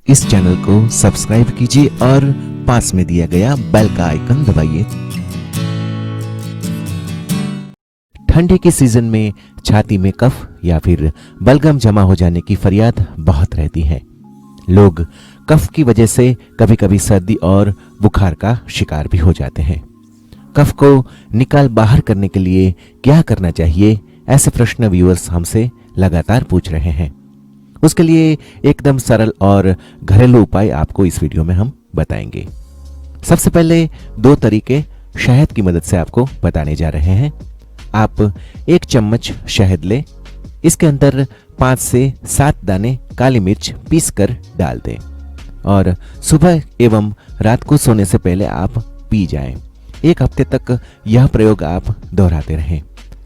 इस चैनल को सब्सक्राइब कीजिए और पास में दिया गया बेल का आइकन दबाइए। ठंडी के सीजन में छाती में कफ या फिर बलगम जमा हो जाने की फरियाद बहुत रहती है। लोग कफ की वजह से कभी कभी सर्दी और बुखार का शिकार भी हो जाते हैं। कफ को निकाल बाहर करने के लिए क्या करना चाहिए, ऐसे प्रश्न व्यूअर्स हमसे लगातार पूछ रहे हैं। उसके लिए एकदम सरल और घरेलू उपाय आपको इस वीडियो में हम बताएंगे। सबसे पहले 2 तरीके शहद की मदद से आपको बताने जा रहे हैं। आप 1 चम्मच शहद लें, इसके अंदर 5 से 7 दाने काली मिर्च पीस कर डाल दें और सुबह एवं रात को सोने से पहले आप पी जाएं। 1 हफ्ते तक यह प्रयोग आप दोहराते रहें,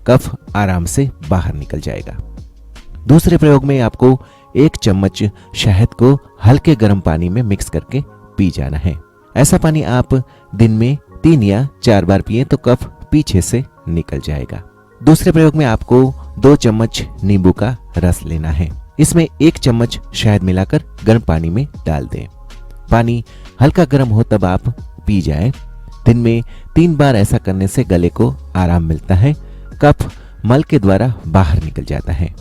कफ आराम से बाहर निकल जाएगा। दूसरे प्रयोग में आपको 1 चम्मच शहद को हल्के गर्म पानी में मिक्स करके पी जाना है। ऐसा पानी आप दिन में 3 या 4 बार पिए तो कफ पीछे से निकल जाएगा। दूसरे प्रयोग में आपको 2 चम्मच नींबू का रस लेना है। इसमें 1 चम्मच शहद मिलाकर गर्म पानी में डाल दें। पानी हल्का गर्म हो तब आप पी जाएं। दिन में 3 बार ऐसा करने से गले को आराम मिलता है, कफ मल के द्वारा बाहर निकल जाता है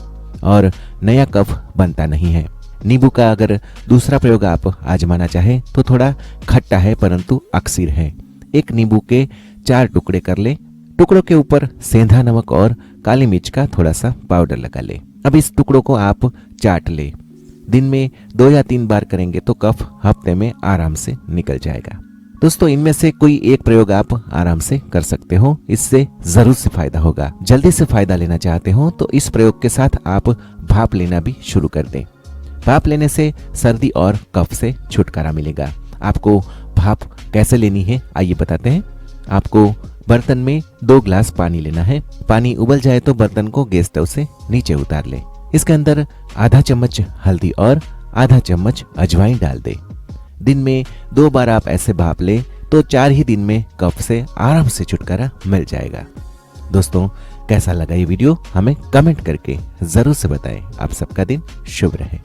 और नया कफ बनता नहीं है। नींबू का अगर दूसरा प्रयोग आप आजमाना चाहें तो थोड़ा खट्टा है परंतु अक्सिर है। 1 नींबू के 4 टुकड़े कर ले, टुकड़ों के ऊपर सेंधा नमक और काली मिर्च का थोड़ा सा पाउडर लगा ले। अब इस टुकड़ों को आप चाट ले। दिन में 2 या 3 बार करेंगे तो कफ हफ्ते में आराम से निकल जाएगा। दोस्तों, इनमें से कोई एक प्रयोग आप आराम से कर सकते हो, इससे जरूर से फायदा होगा। जल्दी से फायदा लेना चाहते हो तो इस प्रयोग के साथ आप भाप लेना भी शुरू कर दें। भाप लेने से सर्दी और कफ से छुटकारा मिलेगा। आपको भाप कैसे लेनी है आइए बताते हैं। आपको बर्तन में 2 गिलास पानी लेना है। पानी उबल जाए तो बर्तन को गैस स्टोव से नीचे उतार ले। इसके अंदर आधा चम्मच हल्दी और आधा चम्मच अजवाइन डाल दे। दिन में 2 बार आप ऐसे भाप ले तो 4 ही दिन में कफ से आराम से छुटकारा मिल जाएगा। दोस्तों, कैसा लगा ये वीडियो हमें कमेंट करके जरूर से बताएं। आप सबका दिन शुभ रहे।